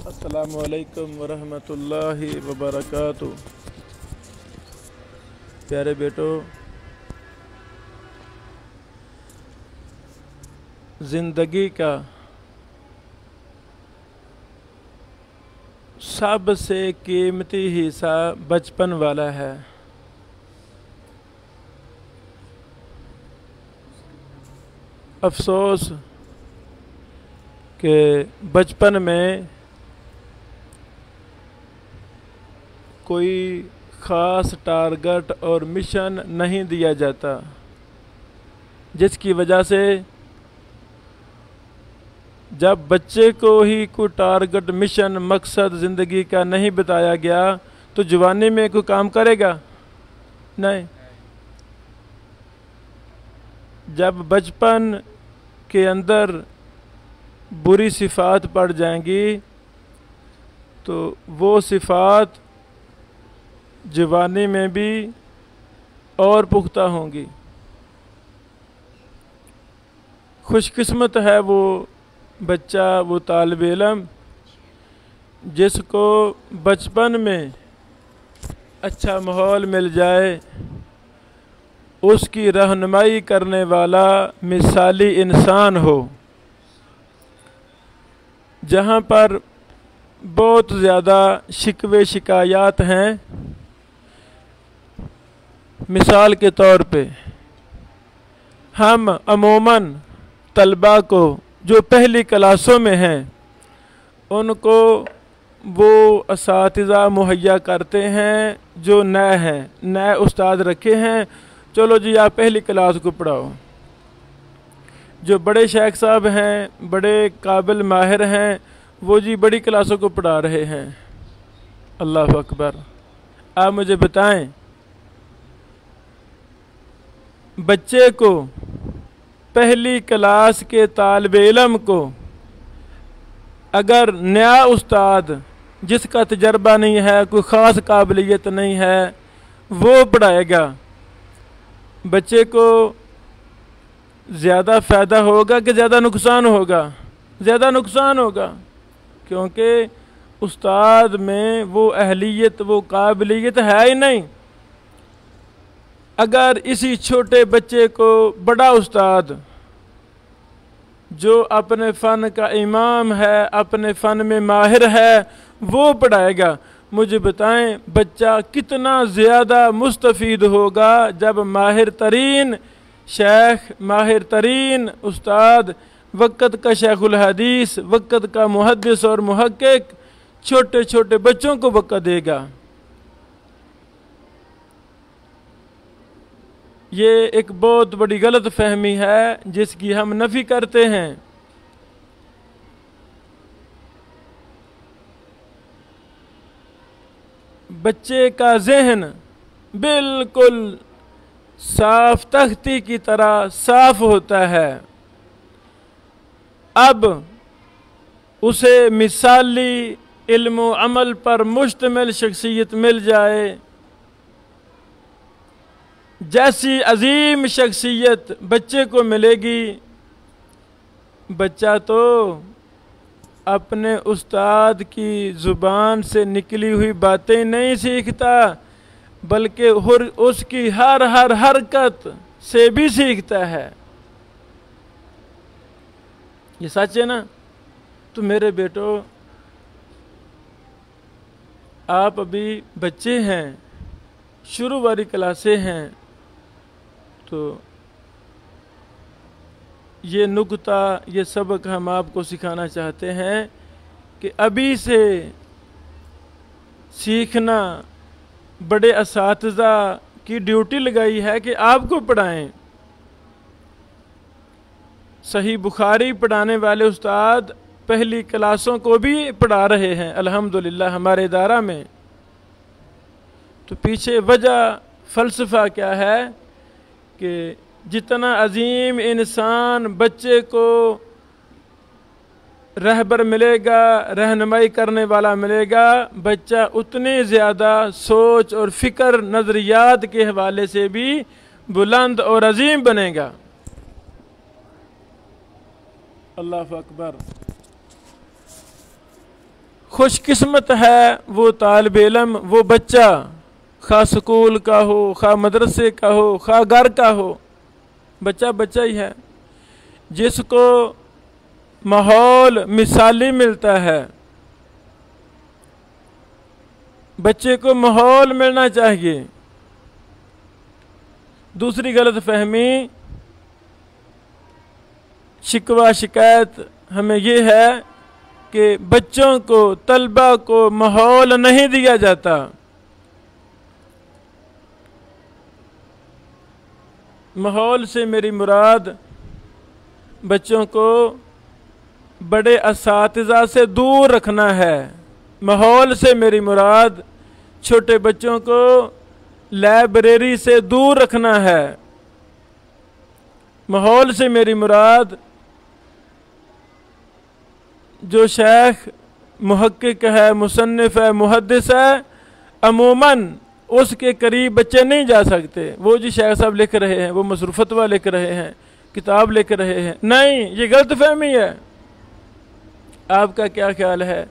السلام علیکم ورحمۃ اللہ وبرکاتہ۔ پیارے بیٹو، زندگی کا سب سے قیمتی حصہ بچپن والا ہے۔ افسوس کہ بچپن میں کوئی خاص ٹارگٹ اور مشن نہیں دیا جاتا، جس کی وجہ سے جب بچے کو ہی کوئی ٹارگٹ مشن مقصد زندگی کا نہیں بتایا گیا تو جوانی میں کوئی کام کرے گا نہیں۔ جب بچپن کے اندر بری صفات پڑ جائیں گی تو وہ صفات جوانی میں بھی اور پختہ ہوں گی۔ خوش قسمت ہے وہ بچہ، وہ طالب علم جس کو بچپن میں اچھا ماحول مل جائے، اس کی رہنمائی کرنے والا مثالی انسان ہو۔ جہاں پر بہت زیادہ شکوے شکایات ہیں، مثال کے طور پہ ہم عموماً طلباء کو جو پہلی کلاسوں میں ہیں ان کو وہ اساتذہ مہیا کرتے ہیں جو نئے ہیں، نئے استاد رکھے ہیں، چلو جی آپ پہلی کلاس کو پڑھاؤ۔ جو بڑے شیخ صاحب ہیں، بڑے قابل ماہر ہیں، وہ جی بڑی کلاسوں کو پڑھا رہے ہیں۔ اللہ اکبر۔ آپ مجھے بتائیں، بچے کو، پہلی کلاس کے طالب علم کو اگر نیا استاد جس کا تجربہ نہیں ہے، کوئی خاص قابلیت نہیں ہے، وہ پڑھائے گا، بچے کو زیادہ فائدہ ہوگا کہ زیادہ نقصان ہوگا؟ زیادہ نقصان ہوگا، کیونکہ استاد میں وہ اہلیت، وہ قابلیت ہے ہی نہیں۔ اگر اسی چھوٹے بچے کو بڑا استاد جو اپنے فن کا امام ہے، اپنے فن میں ماہر ہے، وہ پڑھائے گا، مجھے بتائیں بچہ کتنا زیادہ مستفید ہوگا جب ماہر ترین شیخ، ماہر ترین استاد، وقت کا شیخ الحدیث، وقت کا محدث اور محقق چھوٹے چھوٹے بچوں کو وقت دے گا۔ یہ ایک بہت بڑی غلط فہمی ہے جس کی ہم نفی کرتے ہیں۔ بچے کا ذہن بالکل صاف تختی کی طرح صاف ہوتا ہے۔ اب اسے مثالی علم و عمل پر مشتمل شخصیت مل جائے، جیسی عظیم شخصیت بچے کو ملے گی، بچہ تو اپنے استاد کی زبان سے نکلی ہوئی باتیں نہیں سیکھتا، بلکہ اس کی ہر حرکت سے بھی سیکھتا ہے۔ یہ سچ ہے نا؟ تو میرے بیٹو، آپ ابھی بچے ہیں، شروع والی کلاسیں ہیں، تو یہ نکتہ، یہ سبق ہم آپ کو سکھانا چاہتے ہیں کہ ابھی سے سیکھنا بڑے اساتذہ کی ڈیوٹی لگائی ہے کہ آپ کو پڑھائیں۔ صحیح بخاری پڑھانے والے استاد پہلی کلاسوں کو بھی پڑھا رہے ہیں الحمدللہ ہمارے ادارہ میں۔ تو پیچھے وجہ، فلسفہ کیا ہے کہ جتنا عظیم انسان بچے کو رہبر ملے گا، رہنمائی کرنے والا ملے گا، بچہ اتنی زیادہ سوچ اور فکر، نظریات کے حوالے سے بھی بلند اور عظیم بنے گا۔ اللہ اکبر۔ خوش قسمت ہے وہ طالب علم، وہ بچہ، خواہ سکول کا ہو، خواہ مدرسے کا ہو، خواہ گھر کا ہو، بچہ بچہ ہی ہے، جس کو ماحول مثالی ملتا ہے۔ بچے کو ماحول ملنا چاہیے۔ دوسری غلط فہمی، شکوہ شکایت ہمیں یہ ہے کہ بچوں کو، طلبہ کو ماحول نہیں دیا جاتا۔ ماحول سے میری مراد بچوں کو بڑے اساتذہ سے دور رکھنا ہے۔ ماحول سے میری مراد چھوٹے بچوں کو لائبریری سے دور رکھنا ہے۔ ماحول سے میری مراد جو شیخ محقق ہے، مصنف ہے، محدث ہے، عموماً اس کے قریب بچے نہیں جا سکتے۔ وہ جو شیخ صاحب لکھ رہے ہیں، وہ مصروف فتویٰ لکھ رہے ہیں، کتاب لکھ رہے ہیں، نہیں، یہ غلط فہمی ہے۔ آپ کا کیا خیال ہے؟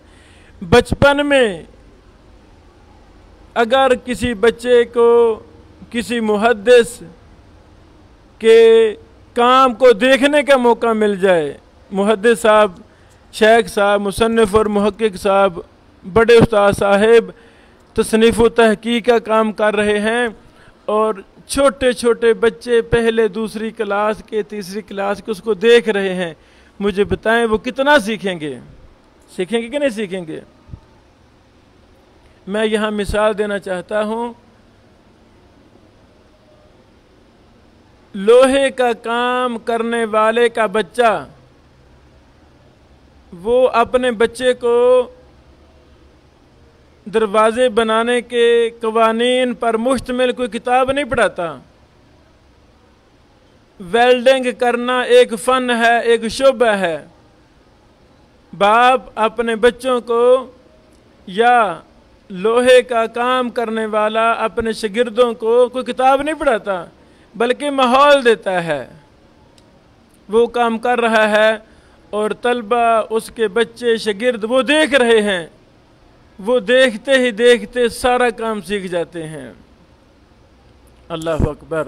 بچپن میں اگر کسی بچے کو کسی محدث کے کام کو دیکھنے کا موقع مل جائے، محدث صاحب، شیخ صاحب، مصنف اور محقق صاحب، بڑے استاد صاحب تصنیف و تحقیق کا کام کر رہے ہیں، اور چھوٹے چھوٹے بچے پہلے دوسری کلاس کے، تیسری کلاس کے اس کو دیکھ رہے ہیں، مجھے بتائیں وہ کتنا سیکھیں گے؟ سیکھیں گے کہ نہیں سیکھیں گے؟ میں یہاں مثال دینا چاہتا ہوں، لوہے کا کام کرنے والے کا بچہ، وہ اپنے بچے کو دروازے بنانے کے قوانین پر مشتمل کوئی کتاب نہیں پڑھاتا۔ ویلڈنگ کرنا ایک فن ہے، ایک شعبہ ہے۔ باپ اپنے بچوں کو، یا لوہے کا کام کرنے والا اپنے شاگردوں کو کوئی کتاب نہیں پڑھاتا، بلکہ ماحول دیتا ہے۔ وہ کام کر رہا ہے اور طلبہ، اس کے بچے، شاگرد وہ دیکھ رہے ہیں، وہ دیکھتے ہی دیکھتے سارا کام سیکھ جاتے ہیں۔ اللہ اکبر۔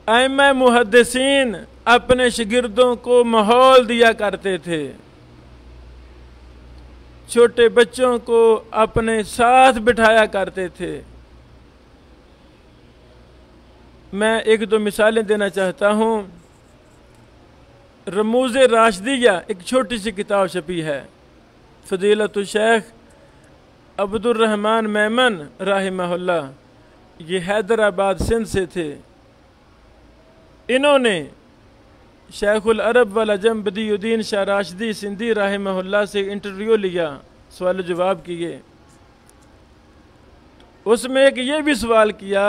ائمہ محدثین اپنے شاگردوں کو ماحول دیا کرتے تھے، چھوٹے بچوں کو اپنے ساتھ بٹھایا کرتے تھے۔ میں ایک دو مثالیں دینا چاہتا ہوں۔ رموز راشدیہ ایک چھوٹی سی کتاب چھپی ہے، فضیلت الشیخ عبد الرحمن میمن رحمہ اللہ، یہ حیدرآباد سندھ سے تھے۔ انہوں نے شیخ العرب والعجم بدیع الدین شاہ راشدی سندھی رحمہ اللہ سے انٹرویو لیا، سوال و جواب کیے۔ اس میں ایک یہ بھی سوال کیا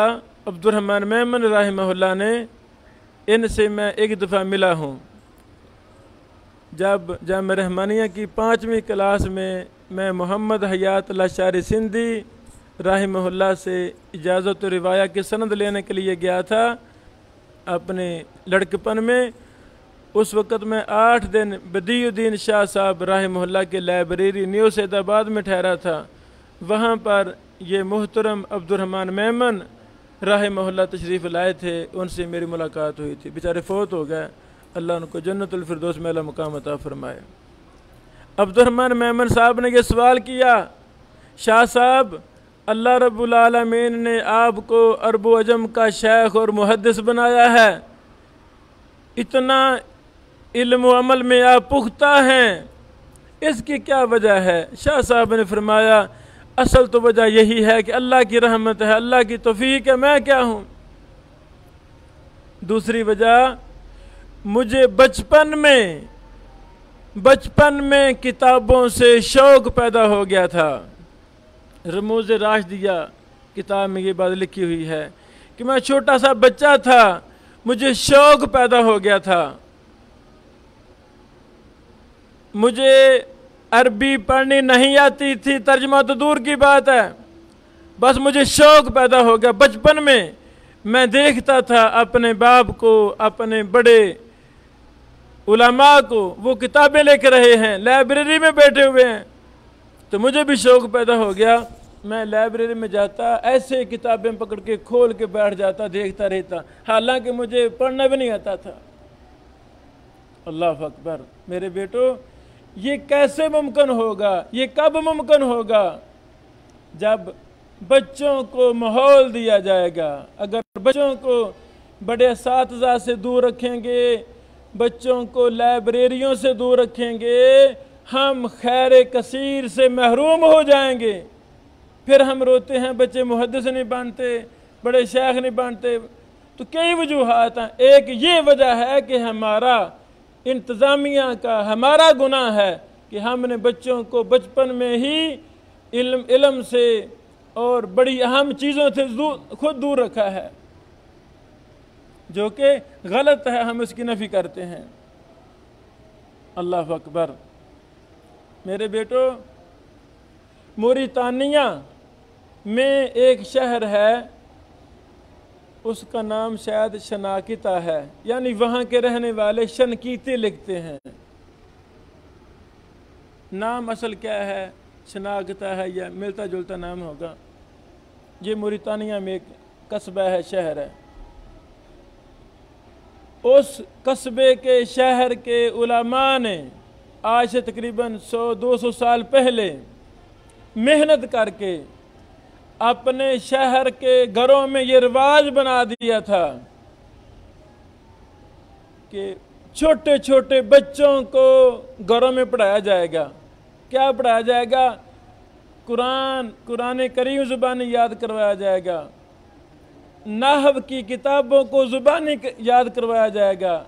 عبد الرحمن میمن رحمہ اللہ نے، ان سے میں ایک دفعہ ملا ہوں جب جامعہ رحمانیہ کی 5ویں کلاس میں محمد حیات الاشعری سندھی رحمہ اللہ سے اجازت و روایہ کی سند لینے کے لیے گیا تھا اپنے لڑکپن میں۔ اس وقت میں 8 دن بدیع الدین شاہ صاحب رحمہ اللہ کے لائبریری نیو سید آباد میں ٹھہرا تھا۔ وہاں پر یہ محترم عبد الرحمن میمن رحمہ اللہ تشریف لائے تھے، ان سے میری ملاقات ہوئی تھی۔ بیچارے فوت ہو گئے، اللہ ان کو جنت الفردوس میں اعلیٰ مقام عطا فرمائے۔ عبد الرحمن میمن صاحب نے یہ سوال کیا، شاہ صاحب، اللہ رب العالمین نے آپ کو عرب و عجم کا شیخ اور محدث بنایا ہے، اتنا علم و عمل میں آپ پختہ ہیں، اس کی کیا وجہ ہے؟ شاہ صاحب نے فرمایا، اصل تو وجہ یہی ہے کہ اللہ کی رحمت ہے، اللہ کی توفیق ہے، میں کیا ہوں؟ دوسری وجہ، مجھے بچپن میں کتابوں سے شوق پیدا ہو گیا تھا۔ رموز راشدیہ کتاب میں یہ بات لکھی ہوئی ہے کہ میں چھوٹا سا بچہ تھا، مجھے شوق پیدا ہو گیا تھا، مجھے عربی پڑھنی نہیں آتی تھی، ترجمہ تو دور کی بات ہے، بس مجھے شوق پیدا ہو گیا۔ بچپن میں دیکھتا تھا اپنے باپ کو، اپنے بڑے علماء کو، وہ کتابیں لے کے رہے ہیں، لائبریری میں بیٹھے ہوئے ہیں، تو مجھے بھی شوق پیدا ہو گیا، میں لائبریری میں جاتا، ایسے کتابیں پکڑ کے کھول کے بیٹھ جاتا، دیکھتا رہتا، حالانکہ مجھے پڑھنا بھی نہیں آتا تھا۔ اللہ اکبر۔ میرے بیٹو، یہ کیسے ممکن ہوگا، یہ کب ممکن ہوگا؟ جب بچوں کو ماحول دیا جائے گا۔ اگر بچوں کو بڑے اساتذہ سے دور رکھیں گے، بچوں کو لائبریریوں سے دور رکھیں گے، ہم خیر کثیر سے محروم ہو جائیں گے۔ پھر ہم روتے ہیں بچے محدث نہیں بنتے، بڑے شیخ نہیں بنتے، تو کئی وجوہات ہیں۔ ایک یہ وجہ ہے کہ ہمارا انتظامیہ کا ہمارا گناہ ہے کہ ہم نے بچوں کو بچپن میں ہی علم سے اور بڑی اہم چیزوں سے خود دور رکھا ہے، جو کہ غلط ہے، ہم اس کی نفی کرتے ہیں۔ اللہ اکبر۔ میرے بیٹو، موریتانیہ میں ایک شہر ہے، اس کا نام شاید شناکتا ہے، یعنی وہاں کے رہنے والے شنکیتے لکھتے ہیں۔ نام اصل کیا ہے؟ شناکتا ہے یا ملتا جلتا نام ہوگا۔ یہ موریتانیہ میں ایک قصبہ ہے، شہر ہے۔ اس قصبے کے شہر کے علماء نے آج سے تقریباً 100-200 سال پہلے محنت کر کے اپنے شہر کے گھروں میں یہ رواج بنا دیا تھا کہ چھوٹے چھوٹے بچوں کو گھروں میں پڑھایا جائے گا۔ کیا پڑھایا جائے گا؟ قرآن کریم زبانی یاد کروایا جائے گا، نحو کی کتابوں کو زبانی یاد کروایا جائے گا،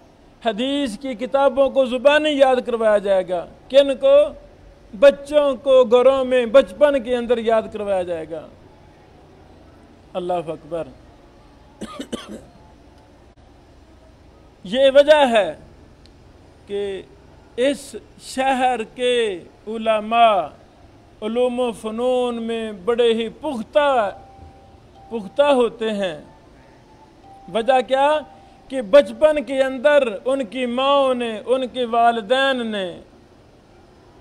حدیث کی کتابوں کو زبانی یاد کروایا جائے گا۔ کن کو؟ بچوں کو گھروں میں بچپن کے اندر یاد کروایا جائے گا۔ اللہ اکبر۔ یہ وجہ ہے کہ اس شہر کے علماء علوم و فنون میں بڑے ہی پختہ ہوتے ہیں۔ وجہ کیا؟ کہ بچپن کے اندر ان کی ماں نے، ان کے والدین نے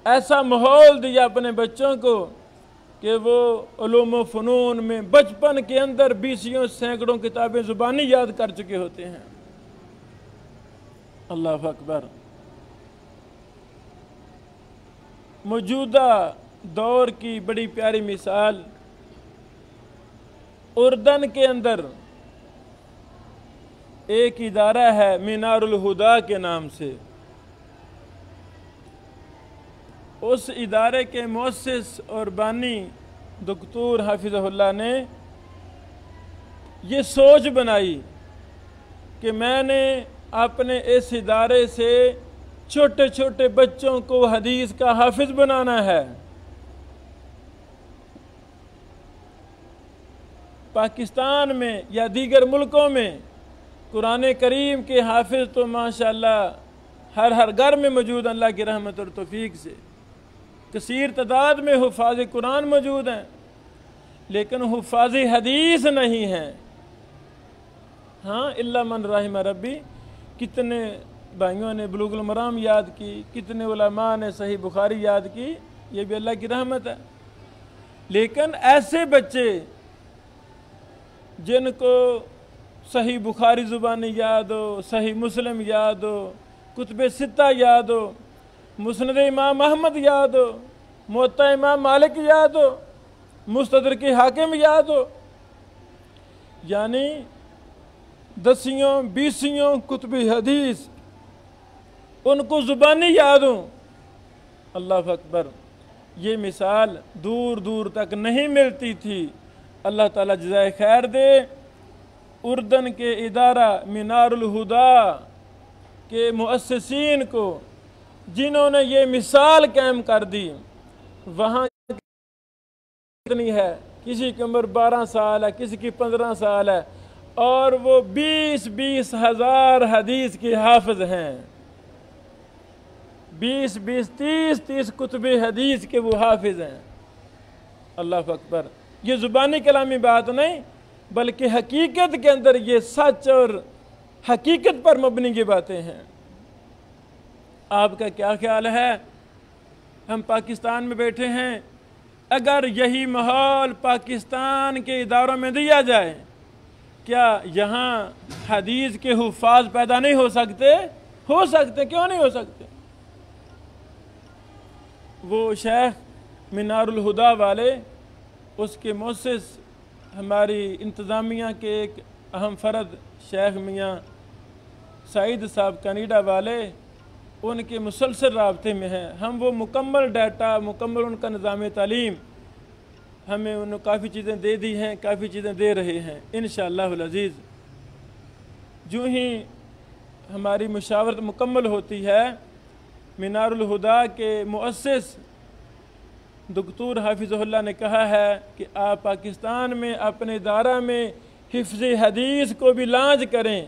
ایسا ماحول دیا اپنے بچوں کو کہ وہ علوم و فنون میں بچپن کے اندر 20 سینکڑوں کتابیں زبانی یاد کر چکے ہوتے ہیں۔ اللہ اکبر۔ موجودہ دور کی بڑی پیاری مثال اردن کے اندر ایک ادارہ ہے مینار الہدا کے نام سے۔ اس ادارے کے مؤسس اور بانی دکتور حافظہ اللہ نے یہ سوچ بنائی کہ میں نے اپنے اس ادارے سے چھوٹے چھوٹے بچوں کو حدیث کا حافظ بنانا ہے۔ پاکستان میں یا دیگر ملکوں میں قرآن کریم کے حافظ تو ماشاءاللہ ہر گھر میں موجود، اللہ کی رحمت اور توفیق سے کثیر تعداد میں حفاظ قرآن موجود ہیں، لیکن حفاظ حدیث نہیں ہیں۔ ہاں، الا من رحم ربی۔ کتنے بھائیوں نے بلوغ المرام یاد کی، کتنے علماء نے صحیح بخاری یاد کی، یہ بھی اللہ کی رحمت ہے۔ لیکن ایسے بچے جن کو صحیح بخاری زبانی یاد ہو، صحیح مسلم یاد ہو، کتب ستہ یاد ہو، مسند امام احمد یاد ہو، موطا امام مالک یاد ہو، مستدرک حاکم یاد ہو، یعنی 10 کتب حدیث ان کو زبانی یاد ہوں۔ اللہ اکبر۔ یہ مثال دور دور تک نہیں ملتی تھی۔ اللہ تعالیٰ جزائے خیر دے اردن کے ادارہ مینار الہدا کے مؤسسین کو، جنہوں نے یہ مثال قائم کر دی۔ وہاں کتنی ہے؟ کسی کی عمر 12 سال ہے، کسی کی 15 سال ہے، اور وہ 20 ہزار حدیث کے حافظ ہیں۔ 30 کتب حدیث کے وہ حافظ ہیں۔ اللہ اکبر۔ یہ زبانی کلامی بات نہیں، بلکہ حقیقت کے اندر یہ سچ اور حقیقت پر مبنی یہ باتیں ہیں۔ آپ کا کیا خیال ہے؟ ہم پاکستان میں بیٹھے ہیں، اگر یہی ماحول پاکستان کے اداروں میں دیا جائے، کیا یہاں حدیث کے حفاظ پیدا نہیں ہو سکتے؟ ہو سکتے، کیوں نہیں ہو سکتے؟ وہ شیخ مینار الہدا والے، اس کے مؤسس ہماری انتظامیہ کے ایک اہم فرد شیخ میاں سعید صاحب کینیڈا والے، ان کے مسلسل رابطے میں ہیں ہم۔ وہ مکمل ڈیٹا، مکمل ان کا نظام تعلیم ہمیں انہوں نے کافی چیزیں دے دی ہیں، کافی چیزیں دے رہے ہیں انشاءاللہ العزیز۔ جو ہی ہماری مشاورت مکمل ہوتی ہے، مینار الہدا کے مؤسس دکتور حافظ اللہ نے کہا ہے کہ آپ پاکستان میں اپنے ادارہ میں حفظ حدیث کو بھی لانچ کریں،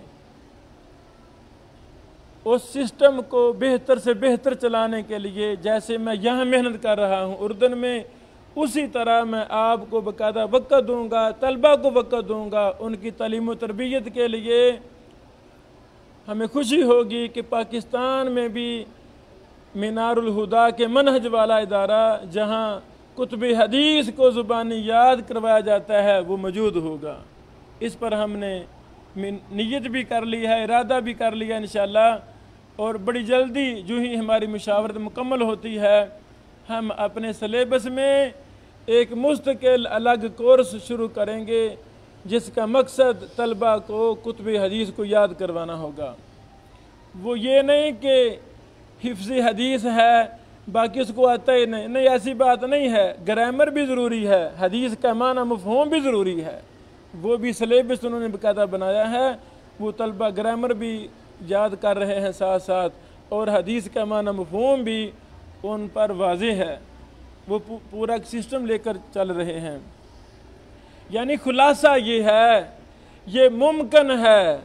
اس سسٹم کو بہتر سے بہتر چلانے کے لیے جیسے میں یہاں محنت کر رہا ہوں اردن میں، اسی طرح میں آپ کو باقاعدہ وقت دوں گا، طلبہ کو وقت دوں گا ان کی تعلیم و تربیت کے لیے۔ ہمیں خوشی ہوگی کہ پاکستان میں بھی مینار الہدا کے منہج والا ادارہ جہاں کتب حدیث کو زبانی یاد کروایا جاتا ہے وہ موجود ہوگا۔ اس پر ہم نے نیت بھی کر لی ہے، ارادہ بھی کر لیا انشاءاللہ، اور بڑی جلدی جو ہی ہماری مشاورت مکمل ہوتی ہے ہم اپنے سلیبس میں ایک مستقل الگ کورس شروع کریں گے جس کا مقصد طلبہ کو کتب حدیث کو یاد کروانا ہوگا۔ وہ یہ نہیں کہ حفظ حدیث ہے باقی اس کو آتا ہی نہیں، ایسی بات نہیں ہے۔ گرامر بھی ضروری ہے، حدیث کا معنی مفہوم بھی ضروری ہے، وہ بھی سلیبس انہوں نے باقاعدہ بنایا ہے۔ وہ طلبہ گرامر بھی یاد کر رہے ہیں ساتھ ساتھ، اور حدیث کا معنی مفہوم بھی ان پر واضح ہے، وہ پورا ایک سسٹم لے کر چل رہے ہیں۔ یعنی خلاصہ یہ ہے، یہ ممکن ہے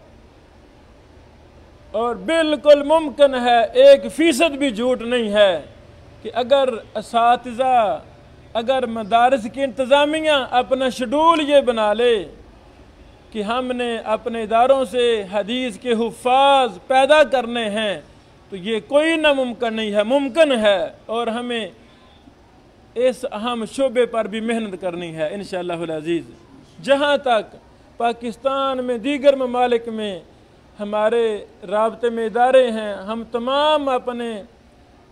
اور بالکل ممکن ہے، 1% بھی جھوٹ نہیں ہے کہ اگر اساتذہ، اگر مدارس کی انتظامیہ اپنا شیڈول یہ بنا لے کہ ہم نے اپنے اداروں سے حدیث کے حفاظ پیدا کرنے ہیں تو یہ کوئی ناممکن نہیں ہے، ممکن ہے، اور ہمیں اس اہم شعبے پر بھی محنت کرنی ہے انشاءاللہ العزیز۔ جہاں تک پاکستان میں دیگر ممالک میں ہمارے رابطے میں ادارے ہیں، ہم تمام اپنے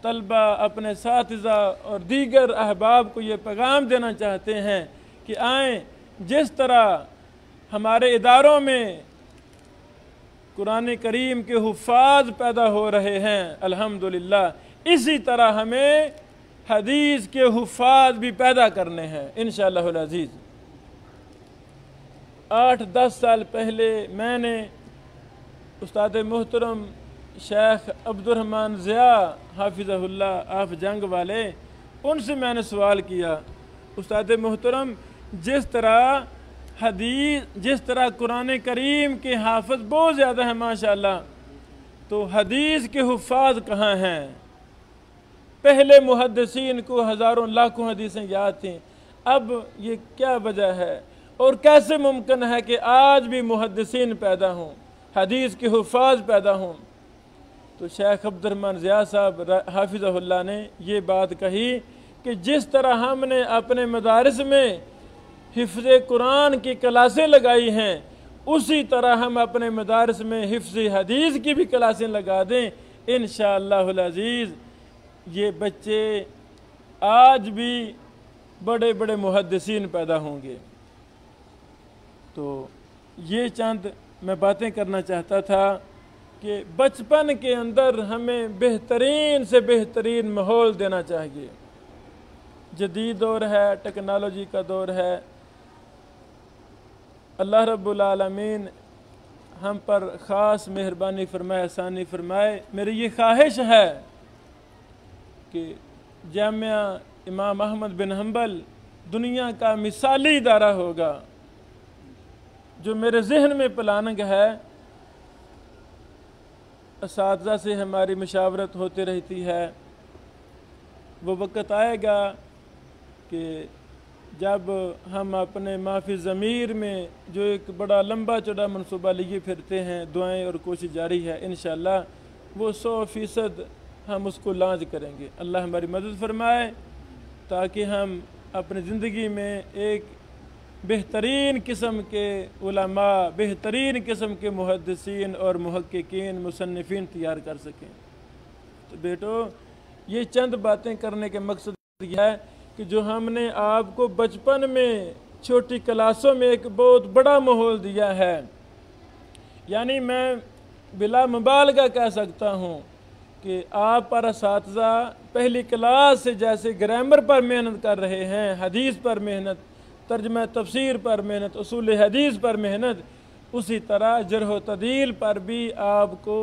طلبہ، اپنے اساتذہ اور دیگر احباب کو یہ پیغام دینا چاہتے ہیں کہ آئیں، جس طرح ہمارے اداروں میں قرآن کریم کے حفاظ پیدا ہو رہے ہیں الحمدللہ، اسی طرح ہمیں حدیث کے حفاظ بھی پیدا کرنے ہیں انشاءاللہ العزیز۔ 8-10 سال پہلے میں نے استاد محترم شیخ عبدالرحمن ضیاء حافظہ اللہ آف جنگ والے، ان سے میں نے سوال کیا، استاد محترم جس طرح قرآن کریم کے حافظ بہت زیادہ ہیں ماشاءاللہ، تو حدیث کے حفاظ کہاں ہیں؟ پہلے محدثین کو ہزاروں لاکھوں حدیثیں یاد تھیں، اب یہ کیا وجہ ہے اور کیسے ممکن ہے کہ آج بھی محدثین پیدا ہوں، حدیث کے حفاظ پیدا ہوں؟ تو شیخ عبدالرحمن ضیاء صاحب حافظہ اللہ نے یہ بات کہی کہ جس طرح ہم نے اپنے مدارس میں حفظ قرآن کی کلاسیں لگائی ہیں، اسی طرح ہم اپنے مدارس میں حفظ حدیث کی بھی کلاسیں لگا دیں انشاءاللہ العزیز، یہ بچے آج بھی بڑے بڑے محدثین پیدا ہوں گے۔ تو یہ چند میں باتیں کرنا چاہتا تھا کہ بچپن کے اندر ہمیں بہترین سے بہترین ماحول دینا چاہیے۔ جدید دور ہے، ٹیکنالوجی کا دور ہے، اللہ رب العالمین ہم پر خاص مہربانی فرمائے، آسانی فرمائے۔ میری یہ خواہش ہے کہ جامعہ امام احمد بن حنبل دنیا کا مثالی ادارہ ہوگا۔ جو میرے ذہن میں پلاننگ ہے، اساتذہ سے ہماری مشاورت ہوتی رہتی ہے، وہ وقت آئے گا کہ جب ہم اپنے معافی ضمیر میں جو ایک بڑا لمبا چوڑا منصوبہ لیے پھرتے ہیں، دعائیں اور کوشش جاری ہے انشاءاللہ، وہ 100% ہم اس کو لانچ کریں گے۔ اللہ ہماری مدد فرمائے تاکہ ہم اپنی زندگی میں ایک بہترین قسم کے علماء، بہترین قسم کے محدثین اور محققین، مصنفین تیار کر سکیں۔ تو بیٹو، یہ چند باتیں کرنے کے مقصد یہ ہے کہ جو ہم نے آپ کو بچپن میں چھوٹی کلاسوں میں ایک بہت بڑا ماحول دیا ہے، یعنی میں بلا مبالغہ کہہ سکتا ہوں کہ آپ پر اساتذہ پہلی کلاس سے جیسے گرامر پر محنت کر رہے ہیں، حدیث پر محنت، ترجمہ تفسیر پر محنت، اصول حدیث پر محنت، اسی طرح جرح و تعدیل پر بھی آپ کو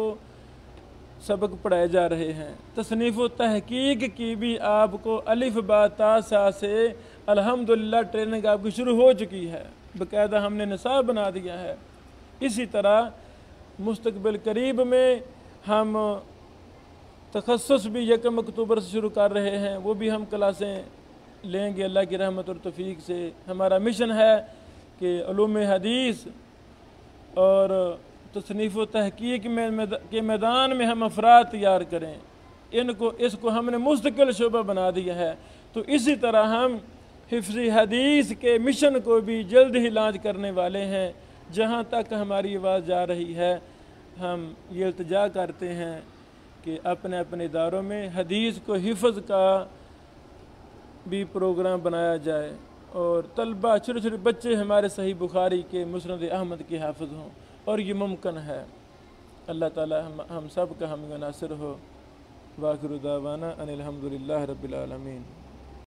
سبق پڑھائے جا رہے ہیں۔ تصنیف و تحقیق کی بھی آپ کو الف با تا سا سے الحمدللہ ٹریننگ آپ کی شروع ہو چکی ہے، باقاعدہ ہم نے نصاب بنا دیا ہے۔ اسی طرح مستقبل قریب میں ہم تخصص بھی 1 اکتوبر سے شروع کر رہے ہیں، وہ بھی ہم کلاسیں لیں گے اللہ کی رحمت اور توفیق سے۔ ہمارا مشن ہے کہ علوم حدیث اور تصنیف و تحقیق کے میدان میں ہم افراد تیار کریں، اس کو ہم نے مستقل شعبہ بنا دیا ہے۔ تو اسی طرح ہم حفظ حدیث کے مشن کو بھی جلد ہی لانچ کرنے والے ہیں۔ جہاں تک ہماری آواز جا رہی ہے، ہم یہ التجا کرتے ہیں کہ اپنے اپنے اداروں میں حدیث کو حفظ کا بھی پروگرام بنایا جائے، اور طلبہ، چھوٹے چھوٹے بچے ہمارے صحیح بخاری کے، مسند احمد کے حافظ ہوں، اور یہ ممکن ہے۔ اللہ تعالی ہم سب کا ہم ناصر ہو۔ وآخر دعوانا ان الحمدللہ رب العالمین۔